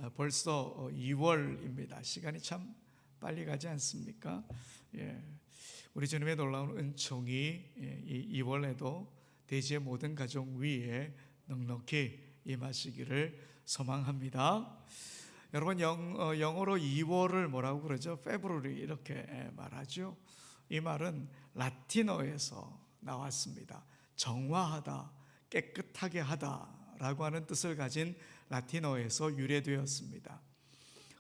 벌써 2월입니다. 시간이 참 빨리 가지 않습니까? 우리 주님의 놀라운 은총이 이 2월에도 대지의 모든 가족 위에 넉넉히 임하시기를 소망합니다. 여러분, 영어로 2월을 뭐라고 그러죠? February 이렇게 말하죠. 이 말은 라틴어에서 나왔습니다. 정화하다, 깨끗하게 하다라고 하는 뜻을 가진 라틴어에서 유래되었습니다.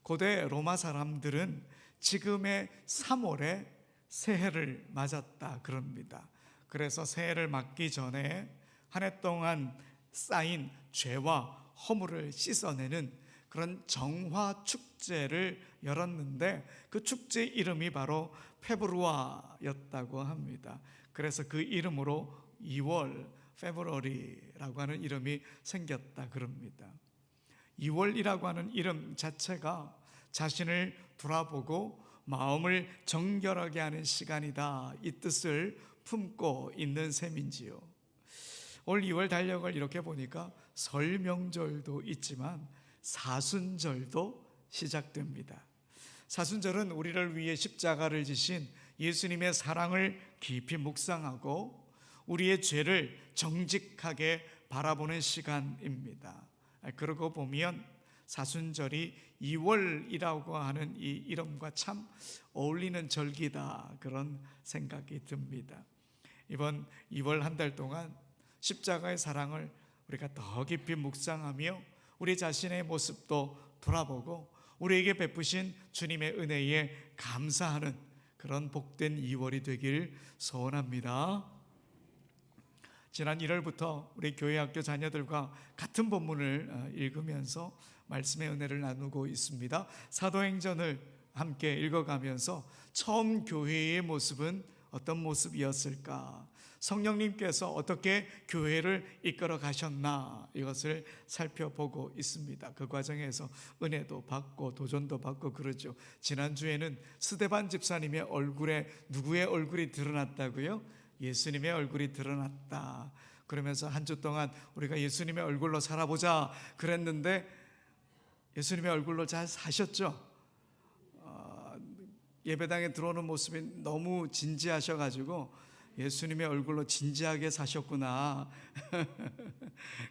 고대 로마 사람들은 지금의 3월에 새해를 맞았다 그럽니다. 그래서 새해를 맞기 전에 한 해 동안 쌓인 죄와 허물을 씻어내는 그런 정화 축제를 열었는데, 그 축제 이름이 바로 페브루아였다고 합니다. 그래서 그 이름으로 2월, 페브루아리라고 하는 이름이 생겼다 그럽니다. 2월이라고 하는 이름 자체가 자신을 돌아보고 마음을 정결하게 하는 시간이다, 이 뜻을 품고 있는 셈인지요. 올 2월 달력을 이렇게 보니까 설 명절도 있지만 사순절도 시작됩니다. 사순절은 우리를 위해 십자가를 지신 예수님의 사랑을 깊이 묵상하고 우리의 죄를 정직하게 바라보는 시간입니다. 그러고 보면 사순절이 2월이라고 하는 이 이름과 참 어울리는 절기다, 그런 생각이 듭니다. 이번 2월 한 달 동안 십자가의 사랑을 우리가 더 깊이 묵상하며 우리 자신의 모습도 돌아보고 우리에게 베푸신 주님의 은혜에 감사하는 그런 복된 2월이 되길 소원합니다. 지난 1월부터 우리 교회 학교 자녀들과 같은 본문을 읽으면서 말씀의 은혜를 나누고 있습니다. 사도행전을 함께 읽어가면서 처음 교회의 모습은 어떤 모습이었을까, 성령님께서 어떻게 교회를 이끌어 가셨나, 이것을 살펴보고 있습니다. 그 과정에서 은혜도 받고 도전도 받고 그러죠. 지난주에는 스데반 집사님의 얼굴에 누구의 얼굴이 드러났다고요? 예수님의 얼굴이 드러났다. 그러면서 한 주 동안 우리가 예수님의 얼굴로 살아보자 그랬는데 예수님의 얼굴로 잘 사셨죠? 예배당에 들어오는 모습이 너무 진지하셔가지고 예수님의 얼굴로 진지하게 사셨구나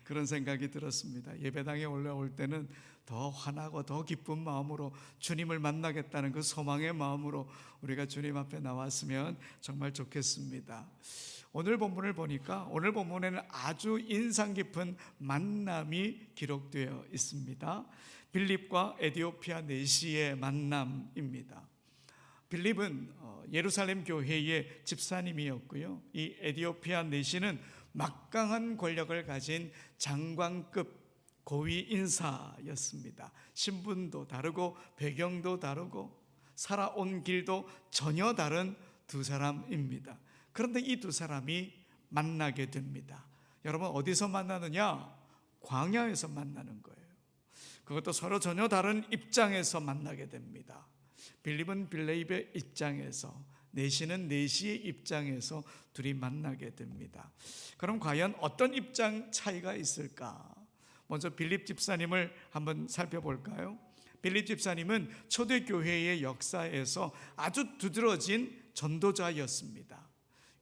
그런 생각이 들었습니다. 예배당에 올라올 때는 더 환하고 더 기쁜 마음으로 주님을 만나겠다는 그 소망의 마음으로 우리가 주님 앞에 나왔으면 정말 좋겠습니다. 오늘 본문을 보니까 오늘 본문에는 아주 인상 깊은 만남이 기록되어 있습니다. 빌립과 에디오피아 내시의 만남입니다. 빌립은 예루살렘 교회의 집사님이었고요. 이 에디오피아 내시는 막강한 권력을 가진 장관급 고위 인사였습니다. 신분도 다르고 배경도 다르고 살아온 길도 전혀 다른 두 사람입니다. 그런데 이 두 사람이 만나게 됩니다. 여러분, 어디서 만나느냐? 광야에서 만나는 거예요. 그것도 서로 전혀 다른 입장에서 만나게 됩니다. 빌립은 빌립의 입장에서, 내시는 내시의 입장에서 둘이 만나게 됩니다. 그럼 과연 어떤 입장 차이가 있을까? 먼저 빌립 집사님을 한번 살펴볼까요? 빌립 집사님은 초대교회의 역사에서 아주 두드러진 전도자였습니다.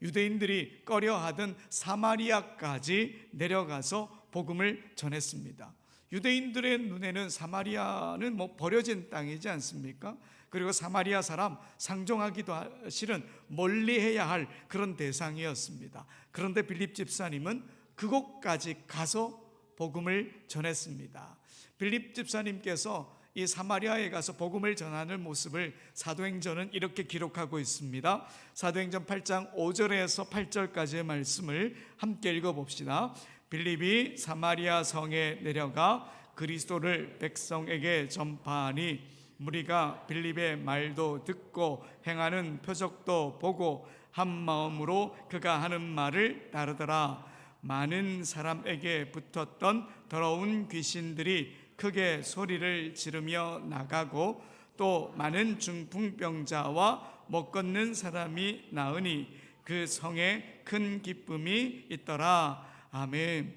유대인들이 꺼려하던 사마리아까지 내려가서 복음을 전했습니다. 유대인들의 눈에는 사마리아는 버려진 땅이지 않습니까? 그리고 사마리아 사람 상종하기도 실은 멀리해야 할 그런 대상이었습니다. 그런데 빌립 집사님은 그곳까지 가서 복음을 전했습니다. 빌립 집사님께서 이 사마리아에 가서 복음을 전하는 모습을 사도행전은 이렇게 기록하고 있습니다. 사도행전 8장 5절에서 8절까지의 말씀을 함께 읽어봅시다. 빌립이 사마리아 성에 내려가 그리스도를 백성에게 전파하니 무리가 빌립의 말도 듣고 행하는 표적도 보고 한 마음으로 그가 하는 말을 따르더라. 많은 사람에게 붙었던 더러운 귀신들이 크게 소리를 지르며 나가고 또 많은 중풍병자와 못 걷는 사람이 나으니 그 성에 큰 기쁨이 있더라. 아멘.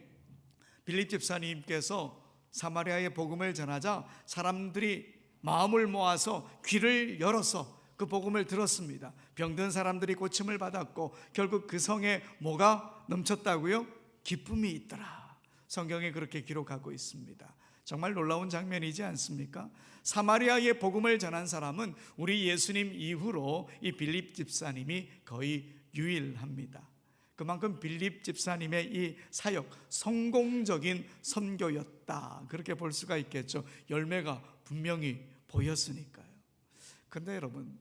빌립 집사님께서 사마리아의 복음을 전하자 사람들이 마음을 모아서 귀를 열어서 그 복음을 들었습니다. 병든 사람들이 고침을 받았고 결국 그 성에 뭐가 넘쳤다고요? 기쁨이 있더라. 성경에 그렇게 기록하고 있습니다. 정말 놀라운 장면이지 않습니까? 사마리아의 복음을 전한 사람은 우리 예수님 이후로 이 빌립 집사님이 거의 유일합니다. 그만큼 빌립 집사님의 이 사역, 성공적인 선교였다, 그렇게 볼 수가 있겠죠. 열매가 분명히 보였으니까요. 그런데 여러분,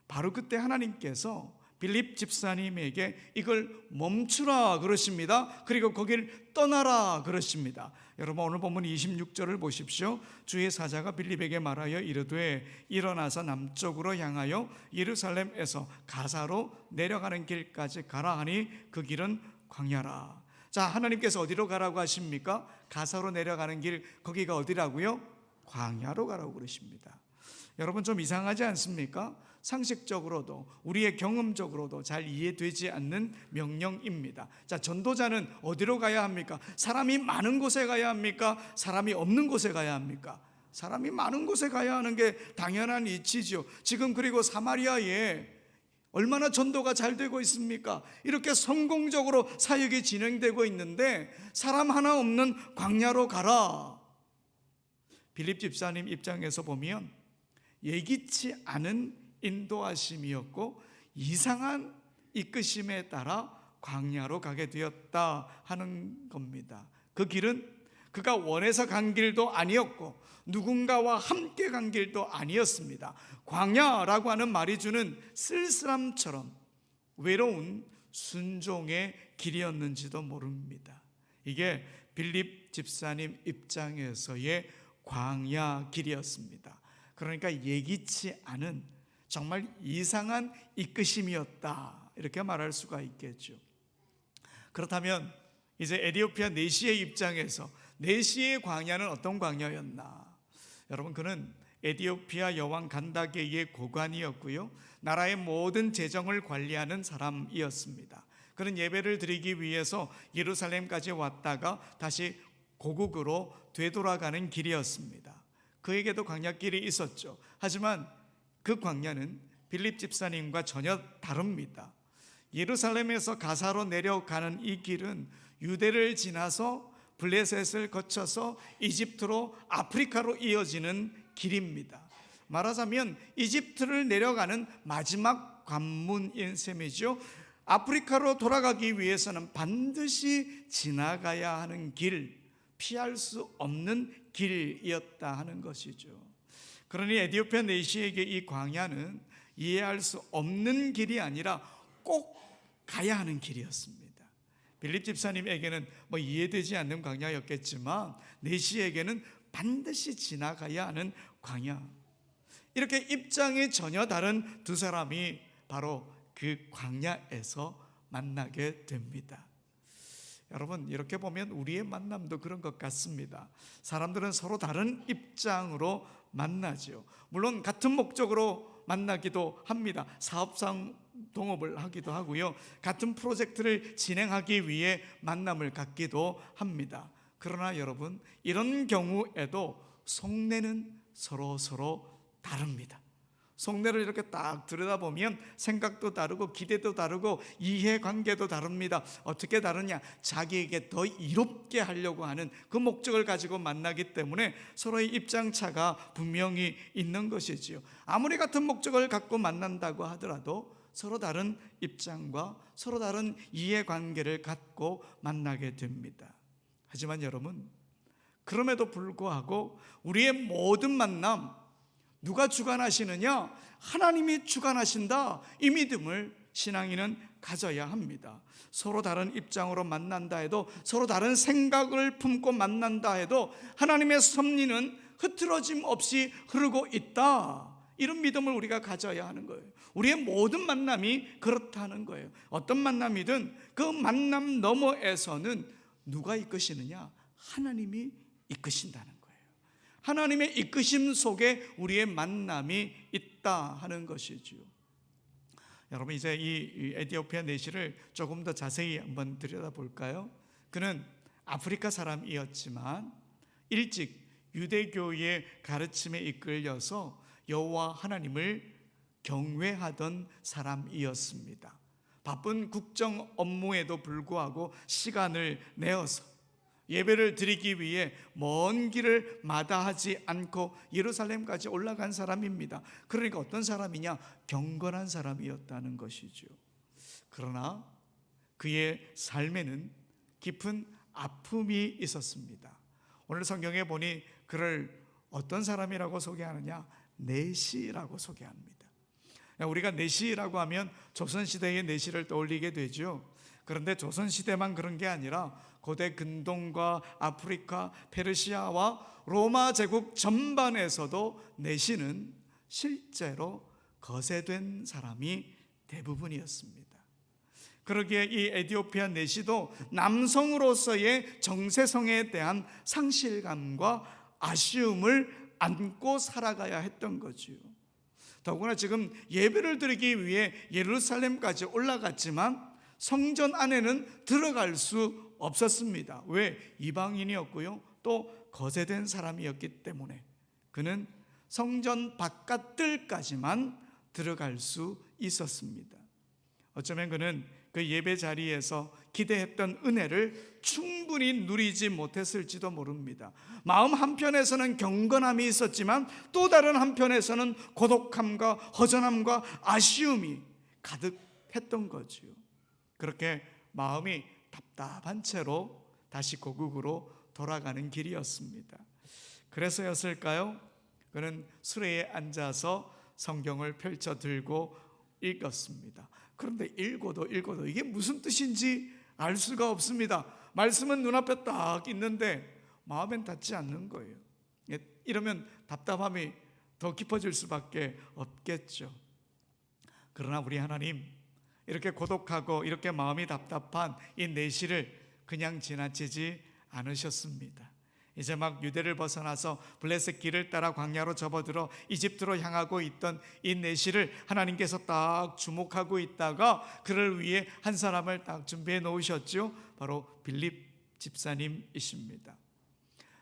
바로 그때 하나님께서 빌립 집사님에게 이걸 멈추라 그러십니다. 그리고 거기를 떠나라 그러십니다. 여러분, 오늘 본문 26절을 보십시오. 주의 사자가 빌립에게 말하여 이르되 일어나서 남쪽으로 향하여 예루살렘에서 가사로 내려가는 길까지 가라 하니 그 길은 광야라. 자, 하나님께서 어디로 가라고 하십니까? 가사로 내려가는 길, 거기가 어디라고요? 광야로 가라고 그러십니다. 여러분, 좀 이상하지 않습니까? 상식적으로도 우리의 경험적으로도 잘 이해되지 않는 명령입니다. 자, 전도자는 어디로 가야 합니까? 사람이 많은 곳에 가야 합니까? 사람이 없는 곳에 가야 합니까? 사람이 많은 곳에 가야 하는 게 당연한 이치지요. 지금 그리고 사마리아에 얼마나 전도가 잘 되고 있습니까? 이렇게 성공적으로 사역이 진행되고 있는데 사람 하나 없는 광야로 가라. 빌립 집사님 입장에서 보면 예기치 않은 인도하심이었고 이상한 이끄심에 따라 광야로 가게 되었다 하는 겁니다. 그 길은 그가 원해서 간 길도 아니었고 누군가와 함께 간 길도 아니었습니다. 광야라고 하는 말이 주는 쓸쓸함처럼 외로운 순종의 길이었는지도 모릅니다. 이게 빌립 집사님 입장에서의 광야 길이었습니다. 그러니까 예기치 않은 정말 이상한 이끄심이었다, 이렇게 말할 수가 있겠죠. 그렇다면 이제 에티오피아 내시의 입장에서 내시의 광야는 어떤 광야였나? 여러분, 그는 에티오피아 여왕 간다게의 고관이었고요, 나라의 모든 재정을 관리하는 사람이었습니다. 그는 예배를 드리기 위해서 예루살렘까지 왔다가 다시 고국으로 되돌아가는 길이었습니다. 그에게도 광야길이 있었죠. 하지만 그 광야는 빌립 집사님과 전혀 다릅니다. 예루살렘에서 가사로 내려가는 이 길은 유대를 지나서 블레셋을 거쳐서 이집트로 아프리카로 이어지는 길입니다. 말하자면 이집트를 내려가는 마지막 관문인 셈이죠. 아프리카로 돌아가기 위해서는 반드시 지나가야 하는 길, 피할 수 없는 길이었다 하는 것이죠. 그러니 에티오피아 내시에게 이 광야는 이해할 수 없는 길이 아니라 꼭 가야 하는 길이었습니다. 빌립 집사님에게는 뭐 이해되지 않는 광야였겠지만 내시에게는 반드시 지나가야 하는 광야. 이렇게 입장이 전혀 다른 두 사람이 바로 그 광야에서 만나게 됩니다. 여러분, 이렇게 보면 우리의 만남도 그런 것 같습니다. 사람들은 서로 다른 입장으로 만나죠. 물론 같은 목적으로 만나기도 합니다. 사업상 동업을 하기도 하고요, 같은 프로젝트를 진행하기 위해 만남을 갖기도 합니다. 그러나 여러분, 이런 경우에도 속내는 서로 다릅니다. 속내를 이렇게 딱 들여다보면 생각도 다르고 기대도 다르고 이해관계도 다릅니다. 어떻게 다르냐? 자기에게 더 이롭게 하려고 하는 그 목적을 가지고 만나기 때문에 서로의 입장차가 분명히 있는 것이지요. 아무리 같은 목적을 갖고 만난다고 하더라도 서로 다른 입장과 서로 다른 이해관계를 갖고 만나게 됩니다. 하지만 여러분, 그럼에도 불구하고 우리의 모든 만남 누가 주관하시느냐? 하나님이 주관하신다. 이 믿음을 신앙인은 가져야 합니다. 서로 다른 입장으로 만난다 해도, 서로 다른 생각을 품고 만난다 해도 하나님의 섭리는 흐트러짐 없이 흐르고 있다. 이런 믿음을 우리가 가져야 하는 거예요. 우리의 모든 만남이 그렇다는 거예요. 어떤 만남이든 그 만남 너머에서는 누가 이끄시느냐? 하나님이 이끄신다는 거예요. 하나님의 이끄심 속에 우리의 만남이 있다 하는 것이지요. 여러분, 이제 이 에티오피아 내시를 조금 더 자세히 한번 들여다볼까요? 그는 아프리카 사람이었지만 일찍 유대교의 가르침에 이끌려서 여호와 하나님을 경외하던 사람이었습니다. 바쁜 국정 업무에도 불구하고 시간을 내어서 예배를 드리기 위해 먼 길을 마다하지 않고 예루살렘까지 올라간 사람입니다. 그러니까 어떤 사람이냐? 경건한 사람이었다는 것이죠. 그러나 그의 삶에는 깊은 아픔이 있었습니다. 오늘 성경에 보니 그를 어떤 사람이라고 소개하느냐? 내시라고 소개합니다. 우리가 내시라고 하면 조선시대의 내시를 떠올리게 되죠. 그런데 조선시대만 그런 게 아니라 고대 근동과 아프리카, 페르시아와 로마 제국 전반에서도 내시는 실제로 거세된 사람이 대부분이었습니다. 그러기에 이 에티오피아 내시도 남성으로서의 정체성에 대한 상실감과 아쉬움을 안고 살아가야 했던 거지요. 더구나 지금 예배를 드리기 위해 예루살렘까지 올라갔지만 성전 안에는 들어갈 수 없었습니다. 왜? 이방인이었고요, 또 거세된 사람이었기 때문에 그는 성전 바깥들까지만 들어갈 수 있었습니다. 어쩌면 그는 그 예배 자리에서 기대했던 은혜를 충분히 누리지 못했을지도 모릅니다. 마음 한편에서는 경건함이 있었지만 또 다른 한편에서는 고독함과 허전함과 아쉬움이 가득했던 거지요. 그렇게 마음이 답답한 채로 다시 고국으로 돌아가는 길이었습니다. 그래서였을까요? 그는 수레에 앉아서 성경을 펼쳐 들고 읽었습니다. 그런데 읽어도 이게 무슨 뜻인지 알 수가 없습니다. 말씀은 눈앞에 딱 있는데 마음엔 닿지 않는 거예요. 이러면 답답함이 더 깊어질 수밖에 없겠죠. 그러나 우리 하나님, 이렇게 고독하고 이렇게 마음이 답답한 이 내시를 그냥 지나치지 않으셨습니다. 이제 막 유대를 벗어나서 블레셋 길을 따라 광야로 접어들어 이집트로 향하고 있던 이 내시를 하나님께서 딱 주목하고 있다가 그를 위해 한 사람을 딱 준비해 놓으셨죠. 바로 빌립 집사님이십니다.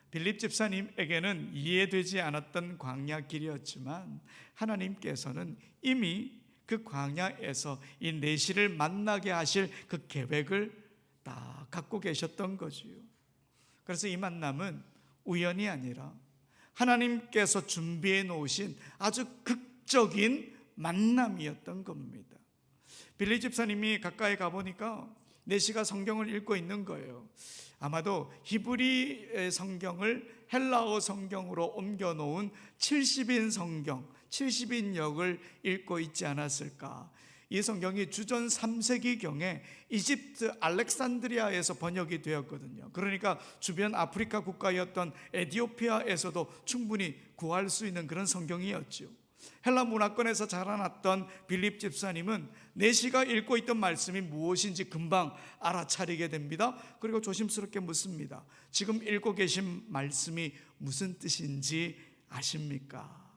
빌립 집사님에게는 이해되지 않았던 광야 길이었지만 하나님께서는 이미 그 광야에서 이 내시를 만나게 하실 그 계획을 다 갖고 계셨던 거지요. 그래서 이 만남은 우연이 아니라 하나님께서 준비해 놓으신 아주 극적인 만남이었던 겁니다. 빌립 집사님이 가까이 가보니까 내시가 성경을 읽고 있는 거예요. 아마도 히브리 성경을 헬라어 성경으로 옮겨놓은 70인 성경, 70인역을 읽고 있지 않았을까. 이 성경이 주전 3세기경에 이집트 알렉산드리아에서 번역이 되었거든요. 그러니까 주변 아프리카 국가였던 에티오피아에서도 충분히 구할 수 있는 그런 성경이었죠. 헬라 문화권에서 자라났던 빌립 집사님은 내시가 읽고 있던 말씀이 무엇인지 금방 알아차리게 됩니다. 그리고 조심스럽게 묻습니다. 지금 읽고 계신 말씀이 무슨 뜻인지 아십니까?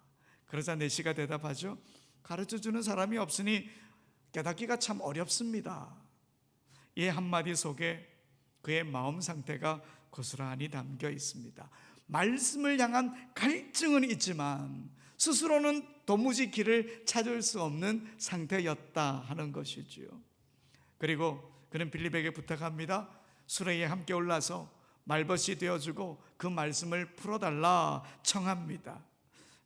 그러자 내시가 대답하죠. 가르쳐주는 사람이 없으니 깨닫기가 참 어렵습니다. 이 한마디 속에 그의 마음 상태가 고스란히 담겨 있습니다. 말씀을 향한 갈증은 있지만 스스로는 도무지 길을 찾을 수 없는 상태였다 하는 것이지요. 그리고 그는 빌립에게 부탁합니다. 수레에 함께 올라서 말벗이 되어주고 그 말씀을 풀어달라 청합니다.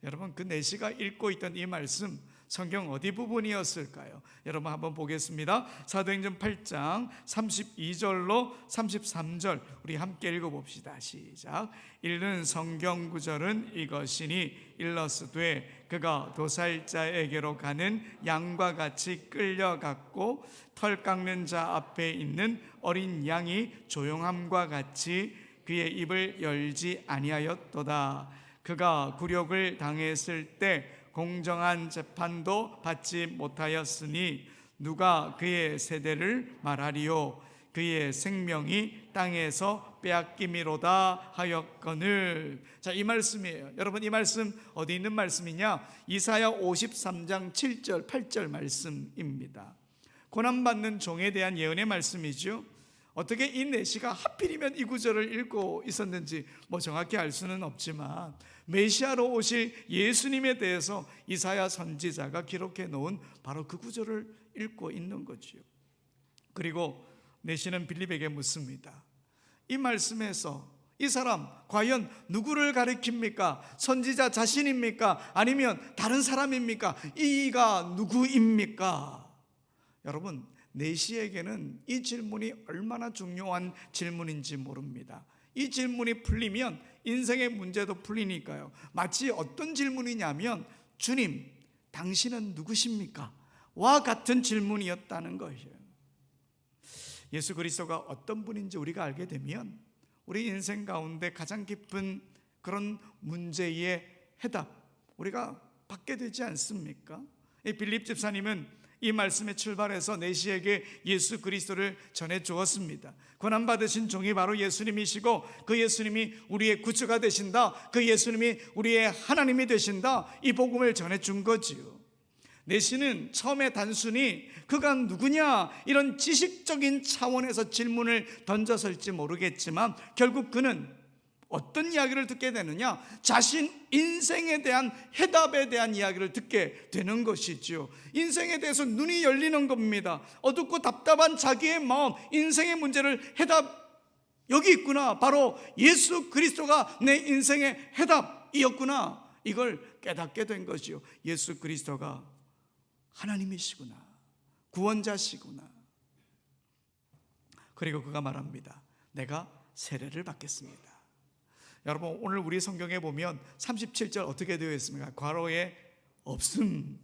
여러분, 그 내시가 읽고 있던 이 말씀 성경 어디 부분이었을까요? 여러분 한번 보겠습니다. 사도행전 8장 32절로 33절 우리 함께 읽어봅시다. 시작. 읽는 성경 구절은 이것이니 일러스되 그가 도살자에게로 가는 양과 같이 끌려갔고 털 깎는 자 앞에 있는 어린 양이 조용함과 같이 그의 입을 열지 아니하였도다. 그가 굴욕을 당했을 때 공정한 재판도 받지 못하였으니 누가 그의 세대를 말하리요. 그의 생명이 땅에서 빼앗김이로다 하였거늘. 자, 이 말씀이에요. 여러분, 이 말씀 어디 있는 말씀이냐? 이사야 53장 7절 8절 말씀입니다. 고난받는 종에 대한 예언의 말씀이죠. 어떻게 이 내시가 하필이면 이 구절을 읽고 있었는지 정확히 알 수는 없지만 메시아로 오실 예수님에 대해서 이사야 선지자가 기록해 놓은 바로 그 구절을 읽고 있는 거지요. 그리고 내시는 빌립에게 묻습니다. 이 말씀에서 이 사람 과연 누구를 가리킵니까? 선지자 자신입니까? 아니면 다른 사람입니까? 이가 누구입니까? 여러분, 내시에게는 이 질문이 얼마나 중요한 질문인지 모릅니다. 이 질문이 풀리면 인생의 문제도 풀리니까요. 마치 어떤 질문이냐면 주님, 당신은 누구십니까? 와 같은 질문이었다는 것이에요. 예수 그리스도가 어떤 분인지 우리가 알게 되면 우리 인생 가운데 가장 깊은 그런 문제의 해답 우리가 받게 되지 않습니까? 이 빌립 집사님은 이 말씀에 출발해서 내시에게 예수 그리스도를 전해 주었습니다. 고난받으신 종이 바로 예수님이시고 그 예수님이 우리의 구주가 되신다, 그 예수님이 우리의 하나님이 되신다, 이 복음을 전해 준 거지요. 내시는 처음에 단순히 그가 누구냐 이런 지식적인 차원에서 질문을 던졌을지 모르겠지만 결국 그는 어떤 이야기를 듣게 되느냐? 자신 인생에 대한 해답에 대한 이야기를 듣게 되는 것이죠. 인생에 대해서 눈이 열리는 겁니다. 어둡고 답답한 자기의 마음, 인생의 문제를 해답, 여기 있구나. 바로 예수 그리스도가 내 인생의 해답이었구나. 이걸 깨닫게 된 것이요. 예수 그리스도가 하나님이시구나, 구원자시구나. 그리고 그가 말합니다. 내가 세례를 받겠습니다. 여러분, 오늘 우리 성경에 보면 37절 어떻게 되어 있습니까? 괄호에 없음,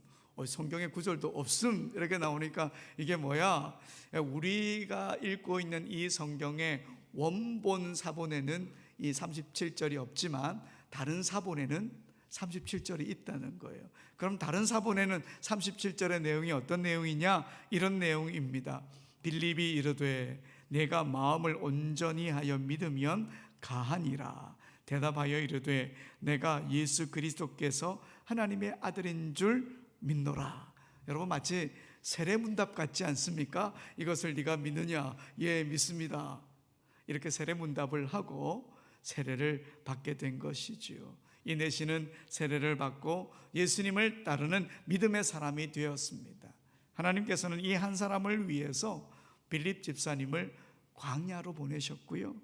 성경의 구절도 없음 이렇게 나오니까 이게 뭐야? 우리가 읽고 있는 이 성경의 원본 사본에는 이 37절이 없지만 다른 사본에는 37절이 있다는 거예요. 그럼 다른 사본에는 37절의 내용이 어떤 내용이냐? 이런 내용입니다. 빌립이 이르되 내가 마음을 온전히 하여 믿으면 가하니라. 대답하여 이르되 내가 예수 그리스도께서 하나님의 아들인 줄 믿노라. 여러분, 마치 세례문답 같지 않습니까? 이것을 네가 믿느냐? 예, 믿습니다. 이렇게 세례문답을 하고 세례를 받게 된 것이지요. 이 내시는 세례를 받고 예수님을 따르는 믿음의 사람이 되었습니다. 하나님께서는 이 한 사람을 위해서 빌립 집사님을 광야로 보내셨고요.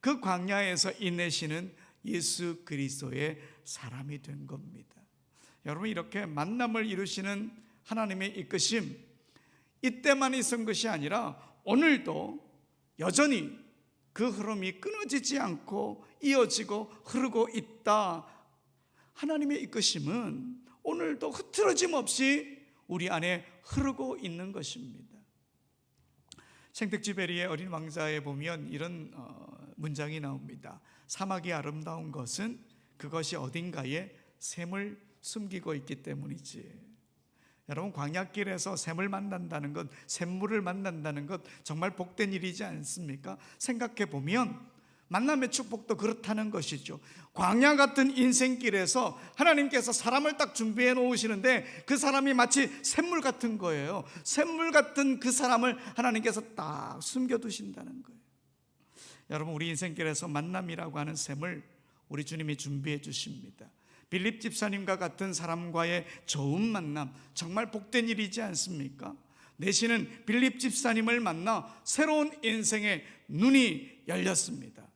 그 광야에서 이 내시는 예수 그리스도의 사람이 된 겁니다. 여러분, 이렇게 만남을 이루시는 하나님의 이끄심, 이때만 있은 것이 아니라 오늘도 여전히 그 흐름이 끊어지지 않고 이어지고 흐르고 있다. 하나님의 이끄심은 오늘도 흐트러짐 없이 우리 안에 흐르고 있는 것입니다. 생텍쥐베리의 어린 왕자에 보면 이런 문장이 나옵니다. 사막이 아름다운 것은 그것이 어딘가에 샘을 숨기고 있기 때문이지. 여러분, 광야길에서 샘을 만난다는 것, 샘물을 만난다는 것 정말 복된 일이지 않습니까? 생각해 보면 만남의 축복도 그렇다는 것이죠. 광야 같은 인생길에서 하나님께서 사람을 딱 준비해 놓으시는데 그 사람이 마치 샘물 같은 거예요. 샘물 같은 그 사람을 하나님께서 딱 숨겨두신다는 거예요. 여러분, 우리 인생길에서 만남이라고 하는 샘을 우리 주님이 준비해 주십니다. 빌립 집사님과 같은 사람과의 좋은 만남, 정말 복된 일이지 않습니까? 내시는 빌립 집사님을 만나 새로운 인생의 눈이 열렸습니다.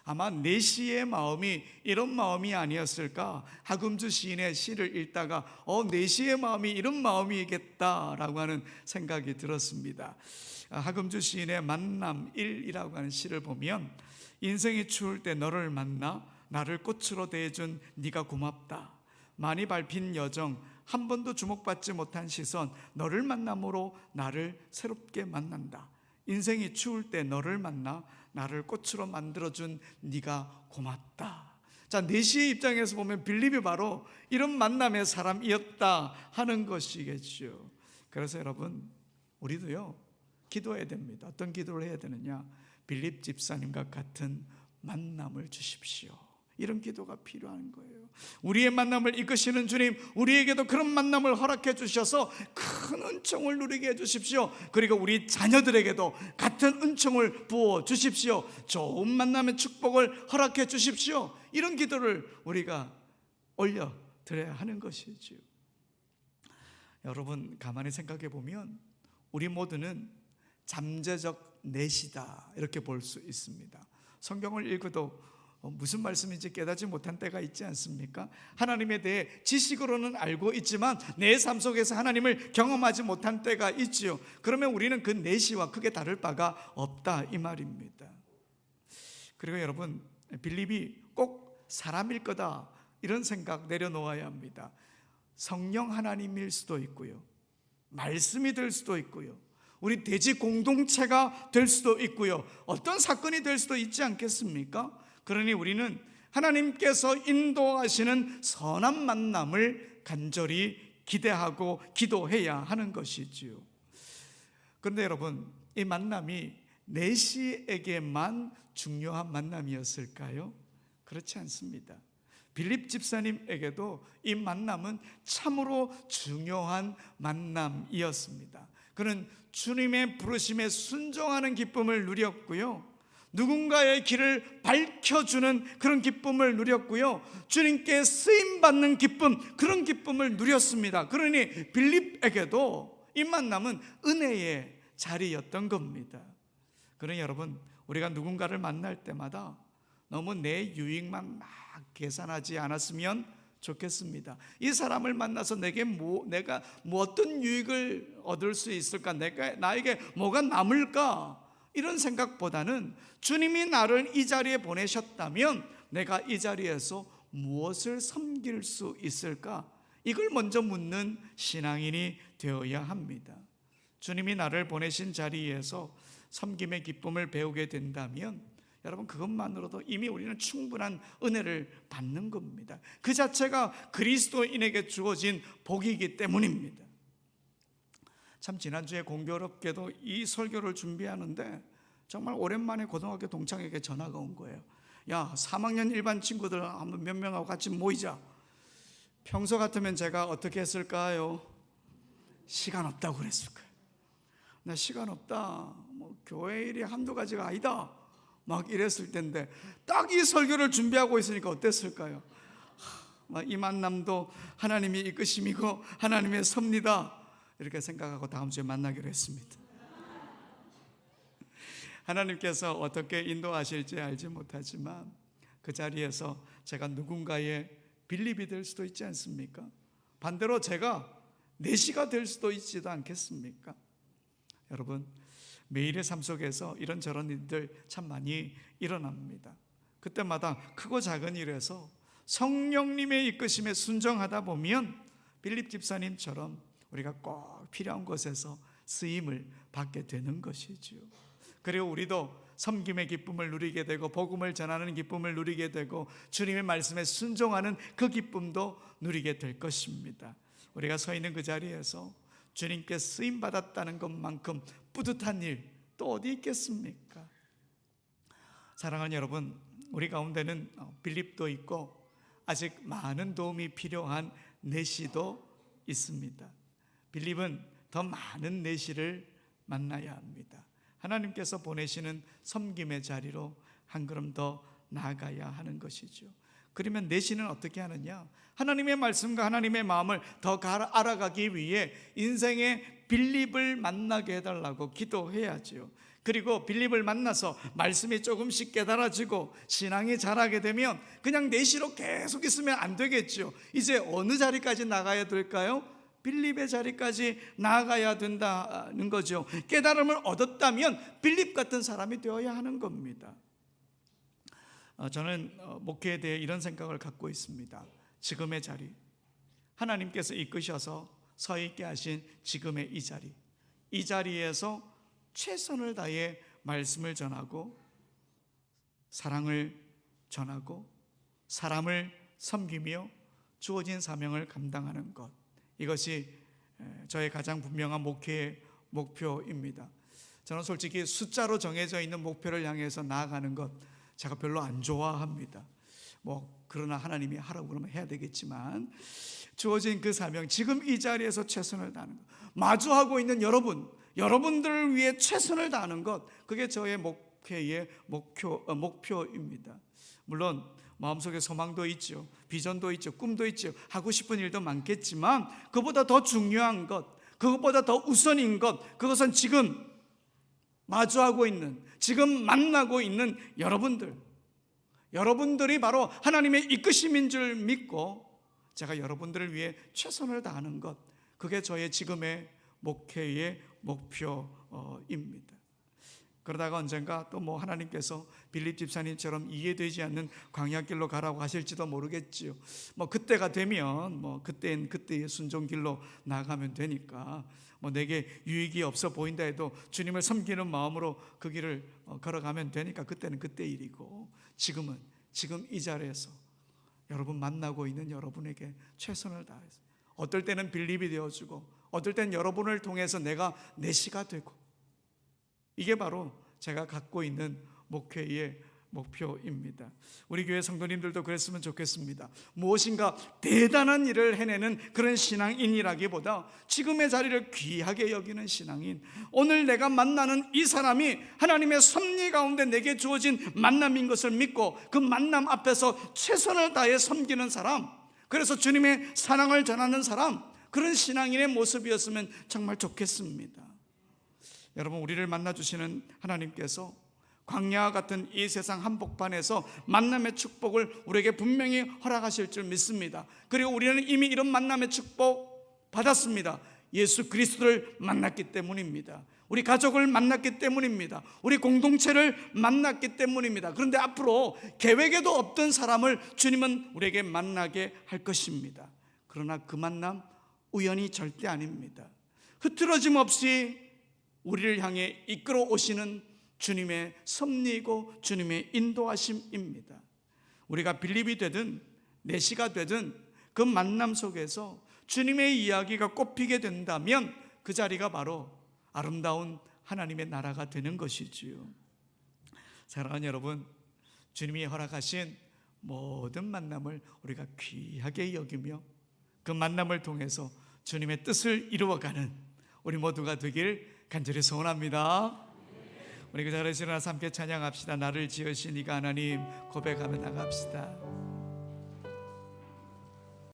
아마 내시의 마음이 이런 마음이 아니었을까? 하금주 시인의 시를 읽다가 내시의 마음이 이런 마음이겠다라고 하는 생각이 들었습니다. 하금주 시인의 만남 1이라고 하는 시를 보면 인생이 추울 때 너를 만나 나를 꽃으로 대해준 네가 고맙다. 많이 밟힌 여정, 한 번도 주목받지 못한 시선, 너를 만남으로 나를 새롭게 만난다. 인생이 추울 때 너를 만나 나를 꽃으로 만들어준 네가 고맙다. 자, 내시의 입장에서 보면 빌립이 바로 이런 만남의 사람이었다 하는 것이겠죠. 그래서 여러분, 우리도요 기도해야 됩니다. 어떤 기도를 해야 되느냐? 빌립 집사님과 같은 만남을 주십시오. 이런 기도가 필요한 거예요. 우리의 만남을 이끄시는 주님, 우리에게도 그런 만남을 허락해 주셔서 큰 은총을 누리게 해 주십시오. 그리고 우리 자녀들에게도 같은 은총을 부어 주십시오. 좋은 만남의 축복을 허락해 주십시오. 이런 기도를 우리가 올려드려야 하는 것이지요. 여러분, 가만히 생각해 보면 우리 모두는 잠재적 내시다, 이렇게 볼 수 있습니다. 성경을 읽어도 무슨 말씀인지 깨닫지 못한 때가 있지 않습니까? 하나님에 대해 지식으로는 알고 있지만 내 삶 속에서 하나님을 경험하지 못한 때가 있지요. 그러면 우리는 그 내시와 크게 다를 바가 없다, 이 말입니다. 그리고 여러분, 빌립이 꼭 사람일 거다, 이런 생각 내려놓아야 합니다. 성령 하나님일 수도 있고요, 말씀이 될 수도 있고요, 우리 대지 공동체가 될 수도 있고요, 어떤 사건이 될 수도 있지 않겠습니까? 그러니 우리는 하나님께서 인도하시는 선한 만남을 간절히 기대하고 기도해야 하는 것이지요. 그런데 여러분, 이 만남이 내시에게만 중요한 만남이었을까요? 그렇지 않습니다. 빌립 집사님에게도 이 만남은 참으로 중요한 만남이었습니다. 그는 주님의 부르심에 순종하는 기쁨을 누렸고요, 누군가의 길을 밝혀주는 그런 기쁨을 누렸고요, 주님께 쓰임받는 기쁨, 그런 기쁨을 누렸습니다. 그러니 빌립에게도 이 만남은 은혜의 자리였던 겁니다. 그러니 여러분, 우리가 누군가를 만날 때마다 너무 내 유익만 막 계산하지 않았으면 좋겠습니다. 이 사람을 만나서 내가 어떤 유익을 얻을 수 있을까, 나에게 뭐가 남을까, 이런 생각보다는 주님이 나를 이 자리에 보내셨다면 내가 이 자리에서 무엇을 섬길 수 있을까, 이걸 먼저 묻는 신앙인이 되어야 합니다. 주님이 나를 보내신 자리에서 섬김의 기쁨을 배우게 된다면 여러분, 그것만으로도 이미 우리는 충분한 은혜를 받는 겁니다. 그 자체가 그리스도인에게 주어진 복이기 때문입니다. 참, 지난주에 공교롭게도 이 설교를 준비하는데 정말 오랜만에 고등학교 동창에게 전화가 온 거예요. 야, 3학년 일반 친구들 한번 몇 명하고 같이 모이자. 평소 같으면 제가 어떻게 했을까요? 시간 없다고 그랬을 거예요. 나 시간 없다, 교회 일이 한두 가지가 아니다, 막 이랬을 텐데 딱 이 설교를 준비하고 있으니까 어땠을까요? 이 만남도 하나님이 이끄심이고 하나님의 섭니다, 이렇게 생각하고 다음 주에 만나기로 했습니다. 하나님께서 어떻게 인도하실지 알지 못하지만 그 자리에서 제가 누군가의 빌립이 될 수도 있지 않습니까? 반대로 제가 내시가 될 수도 있지도 않겠습니까? 여러분, 매일의 삶 속에서 이런저런 일들 참 많이 일어납니다. 그때마다 크고 작은 일에서 성령님의 이끄심에 순종하다 보면 빌립 집사님처럼 우리가 꼭 필요한 곳에서 쓰임을 받게 되는 것이지요. 그리고 우리도 섬김의 기쁨을 누리게 되고 복음을 전하는 기쁨을 누리게 되고 주님의 말씀에 순종하는 그 기쁨도 누리게 될 것입니다. 우리가 서 있는 그 자리에서 주님께 쓰임 받았다는 것만큼 뿌듯한 일 또 어디 있겠습니까? 사랑하는 여러분, 우리 가운데는 빌립도 있고 아직 많은 도움이 필요한 내시도 있습니다. 빌립은 더 많은 내시를 만나야 합니다. 하나님께서 보내시는 섬김의 자리로 한 걸음 더 나아가야 하는 것이죠. 그러면 내시는 어떻게 하느냐? 하나님의 말씀과 하나님의 마음을 더 알아가기 위해 인생의 빌립을 만나게 해달라고 기도해야죠. 그리고 빌립을 만나서 말씀이 조금씩 깨달아지고 신앙이 자라게 되면 그냥 내시로 계속 있으면 안 되겠죠. 이제 어느 자리까지 나가야 될까요? 빌립의 자리까지 나아가야 된다는 거죠. 깨달음을 얻었다면 빌립 같은 사람이 되어야 하는 겁니다. 저는 목회에 대해 이런 생각을 갖고 있습니다. 지금의 자리, 하나님께서 이끄셔서 서 있게 하신 지금의 이 자리에서 최선을 다해 말씀을 전하고 사랑을 전하고 사람을 섬기며 주어진 사명을 감당하는 것, 이것이 저의 가장 분명한 목회의 목표입니다. 저는 솔직히 숫자로 정해져 있는 목표를 향해서 나아가는 것 제가 별로 안 좋아합니다. 그러나 하나님이 하라고 그러면 해야 되겠지만, 주어진 그 사명, 지금 이 자리에서 최선을 다하는 것, 마주하고 있는 여러분들을 위해 최선을 다하는 것, 그게 저의 목회의 목표입니다. 물론 마음속에 소망도 있죠, 비전도 있죠, 꿈도 있죠, 하고 싶은 일도 많겠지만, 그보다 더 중요한 것, 그것보다 더 우선인 것, 그것은 지금 마주하고 있는, 지금 만나고 있는 여러분들이 바로 하나님의 이끄심인 줄 믿고 제가 여러분들을 위해 최선을 다하는 것, 그게 저의 지금의 목회의 목표입니다. 그러다가 언젠가 또 하나님께서 빌립 집사님처럼 이해되지 않는 광야길로 가라고 하실지도 모르겠지요. 그때가 되면 그때는 그때의 순종길로 나아가면 되니까, 내게 유익이 없어 보인다 해도 주님을 섬기는 마음으로 그 길을 걸어가면 되니까 그때는 그때 일이고, 지금 이 자리에서 여러분 만나고 있는 여러분에게 최선을 다해서, 어떨 때는 빌립이 되어주고 어떨 때는 여러분을 통해서 내가 내시가 되고, 이게 바로 제가 갖고 있는 목회의 목표입니다. 우리 교회 성도님들도 그랬으면 좋겠습니다. 무엇인가 대단한 일을 해내는 그런 신앙인이라기보다 지금의 자리를 귀하게 여기는 신앙인, 오늘 내가 만나는 이 사람이 하나님의 섭리 가운데 내게 주어진 만남인 것을 믿고 그 만남 앞에서 최선을 다해 섬기는 사람, 그래서 주님의 사랑을 전하는 사람, 그런 신앙인의 모습이었으면 정말 좋겠습니다. 여러분, 우리를 만나주시는 하나님께서 광야와 같은 이 세상 한복판에서 만남의 축복을 우리에게 분명히 허락하실 줄 믿습니다. 그리고 우리는 이미 이런 만남의 축복 받았습니다. 예수 그리스도를 만났기 때문입니다. 우리 가족을 만났기 때문입니다. 우리 공동체를 만났기 때문입니다. 그런데 앞으로 계획에도 없던 사람을 주님은 우리에게 만나게 할 것입니다. 그러나 그 만남 우연이 절대 아닙니다. 흐트러짐 없이 우리를 향해 이끌어 오시는 주님의 섭리이고 주님의 인도하심입니다. 우리가 빌립이 되든 내시가 되든 그 만남 속에서 주님의 이야기가 꼽히게 된다면 그 자리가 바로 아름다운 하나님의 나라가 되는 것이지요. 사랑하는 여러분, 주님이 허락하신 모든 만남을 우리가 귀하게 여기며 그 만남을 통해서 주님의 뜻을 이루어가는 우리 모두가 되길 간절히 소원합니다. 우리 그 자리에서 일어나서 함께 찬양합시다. 나를 지으신 이가 하나님 고백하며 나갑시다.